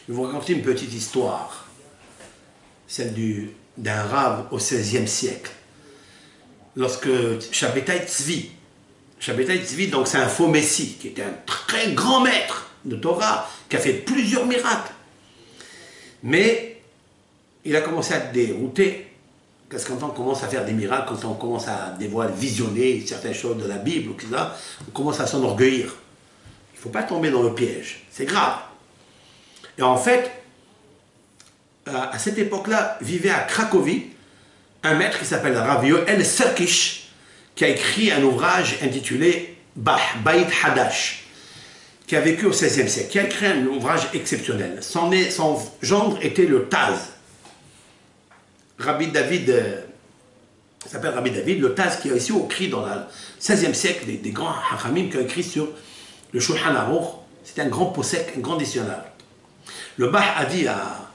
Je vais vous raconter une petite histoire, celle d'un rave au XVIe siècle. Lorsque Shabbatai Tzvi, donc c'est un faux messie, qui était un très grand maître de Torah, qui a fait plusieurs miracles. Mais il a commencé à dérouter, parce que quand on commence à faire des miracles, quand on commence à dévoiler, visionner certaines choses de la Bible, etc., on commence à s'enorgueillir. Il ne faut pas tomber dans le piège, c'est grave. Et en fait, à cette époque-là, vivait à Cracovie un maître qui s'appelle Rav Yoel Serkish, qui a écrit un ouvrage intitulé Bait Hadash, qui a vécu au XVIe siècle, qui a écrit un ouvrage exceptionnel. Son gendre était le Taz. Rabbi David, il s'appelle Rabbi David, le Taz, qui a aussi écrit dans le XVIe siècle des grands hachamim qui ont écrit sur le Shulchan Aruch. C'était un grand possèque, un grand dictionnaire. Le Bah a dit à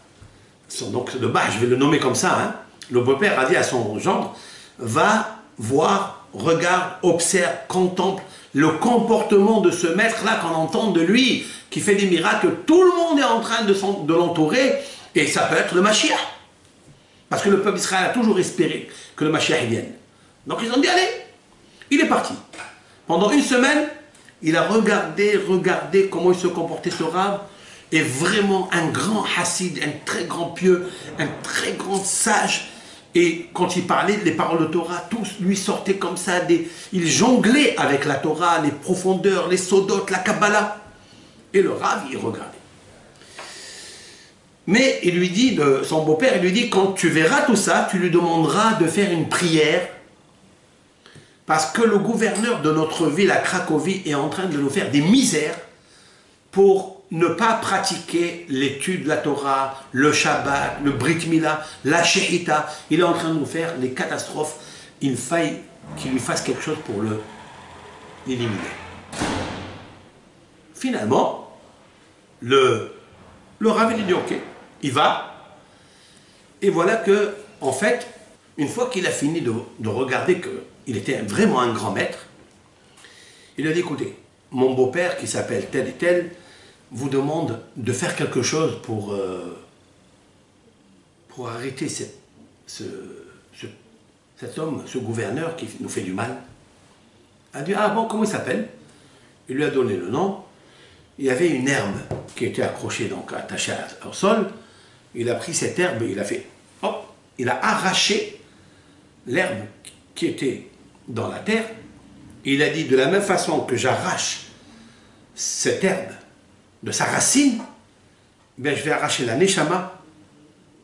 donc le Bah, je vais le nommer comme ça, hein, le beau-père a dit à son gendre, va voir, regarde, observe, contemple le comportement de ce maître-là qu'on entend de lui, qui fait des miracles, tout le monde est en train de l'entourer, et ça peut être le Mashiach. Parce que le peuple d'Israël a toujours espéré que le Mashiach vienne. Donc ils ont dit, allez, il est parti. Pendant une semaine, il a regardé comment il se comportait ce rave, et vraiment un grand hassid, un très grand pieux, un très grand sage. Et quand il parlait les paroles de Torah, tous lui sortaient comme ça, il jonglait avec la Torah, les profondeurs, les sodotes, la Kabbalah. Et le Rav, il regardait. Mais il lui dit, son beau-père, il lui dit, quand tu verras tout ça, tu lui demanderas de faire une prière, parce que le gouverneur de notre ville à Cracovie est en train de nous faire des misères pour ne pas pratiquer l'étude de la Torah, le Shabbat, le Brit Mila, la Shehita. Il est en train de nous faire des catastrophes. Il faille qu'il lui fasse quelque chose pour l'éliminer. Finalement, le Rav il dit ok, il va. Et voilà que, en fait, une fois qu'il a fini de regarder qu'il était vraiment un grand maître, il a dit écoutez, mon beau-père qui s'appelle tel et tel, vous demande de faire quelque chose pour arrêter cet homme, ce gouverneur qui nous fait du mal. Il a dit, ah bon, comment il s'appelle? Il lui a donné le nom. Il y avait une herbe qui était accrochée, donc attachée au sol. Il a pris cette herbe, il a fait, hop, il a arraché l'herbe qui était dans la terre. Et il a dit, de la même façon que j'arrache cette herbe de sa racine, ben je vais arracher la neshama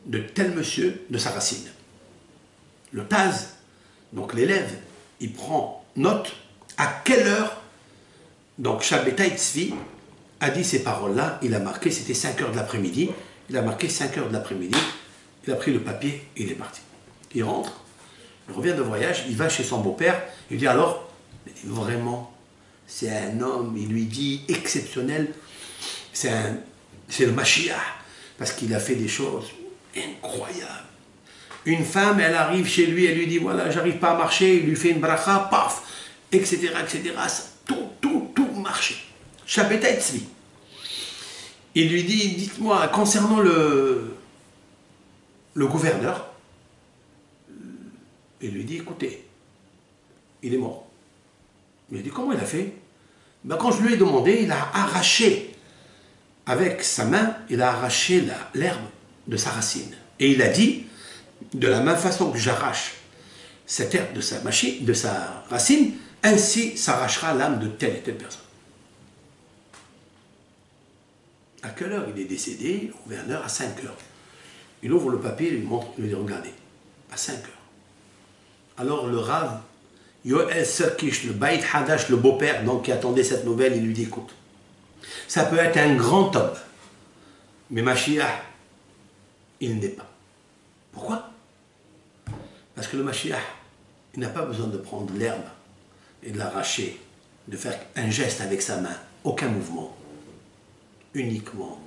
de tel monsieur de sa racine. Le Taz, donc l'élève, il prend note à quelle heure, donc Shabbatai Tzvi a dit ces paroles-là, il a marqué, c'était 5 heures de l'après-midi, il a marqué 5 heures de l'après-midi, il a pris le papier et il est parti. Il rentre, il revient de voyage, il va chez son beau-père, il dit alors, vraiment, c'est un homme, il lui dit, exceptionnel, c'est le Mashiach, parce qu'il a fait des choses incroyables. Une femme, elle arrive chez lui, elle lui dit, voilà, j'arrive pas à marcher, il lui fait une bracha, paf, etc., etc., tout marchait. Shabbatai Tzvi. Il lui dit, dites-moi, concernant le gouverneur, il lui dit, écoutez, il est mort. Il a dit, comment il a fait? Ben, quand je lui ai demandé, il a arraché, avec sa main, il a arraché l'herbe de sa racine. Et il a dit, de la même façon que j'arrache cette herbe de sa racine, ainsi s'arrachera l'âme de telle et telle personne. À quelle heure il est décédé, le gouverneur? À 5 heures. Il ouvre le papier, il lui montre, il lui dit, regardez, à 5 heures. Alors le Rav, Yoel Serkish, le Bait Hadash, le beau-père, donc qui attendait cette nouvelle, il lui dit, écoute, ça peut être un grand homme, mais Mashiach, il n'est pas. Pourquoi? Parce que le Mashiach, il n'a pas besoin de prendre l'herbe et de l'arracher, de faire un geste avec sa main, aucun mouvement. Uniquement,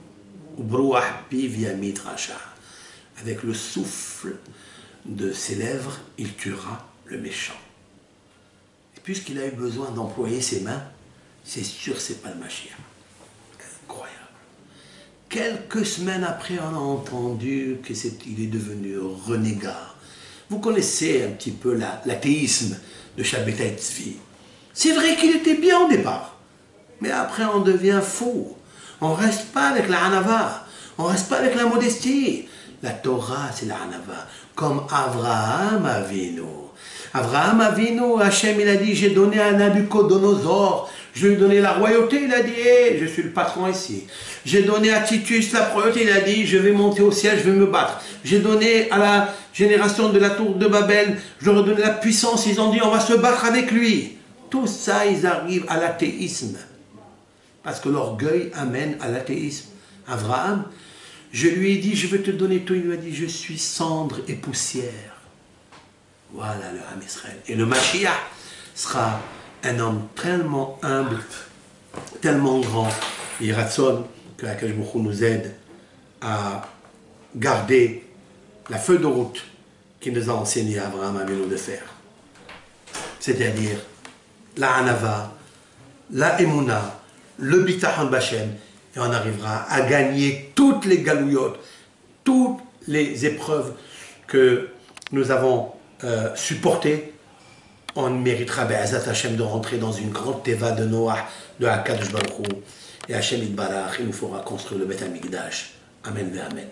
avec le souffle de ses lèvres, il tuera le méchant. Et puisqu'il a eu besoin d'employer ses mains, c'est sûr que ce n'est pas le Mashiach. Incroyable. Quelques semaines après, on a entendu qu'il est devenu renégat. Vous connaissez un petit peu l'athéisme de Shabbatai Tzvi. C'est vrai qu'il était bien au départ, mais après on devient fou. On ne reste pas avec la hanava, on ne reste pas avec la modestie. La Torah, c'est la hanava, comme Avraham Avinu. Avraham Avinu, Hachem, il a dit, j'ai donné à Nabucodonosor, je lui ai donné la royauté, il a dit, hey, je suis le patron ici. J'ai donné à Titus la royauté, il a dit, je vais monter au ciel, je vais me battre. J'ai donné à la génération de la tour de Babel, je leur ai donné la puissance, ils ont dit, on va se battre avec lui. Tout ça, ils arrivent à l'athéisme. Parce que l'orgueil amène à l'athéisme. Abraham, je lui ai dit, je vais te donner tout, il m'a dit, je suis cendre et poussière. Voilà le Ham Israël. Et le Mashiach sera un homme tellement humble, tellement grand, et Ratson, que Akash Baruch Hu nous aide à garder la feuille de route qu'il nous a enseigné Abraham Avinu de faire. C'est-à-dire la Hanava, la Emouna, le Bitachon B'Hashem, et on arrivera à gagner toutes les galouillotes, toutes les épreuves que nous avons supportées. On méritera Be'ezat Hashem de rentrer dans une grande teva de Noah, de Hakadosh Baruch Hu, et Hashem Yitbarach, il nous fera construire le Beth HaMikdash. Amen ve Amen.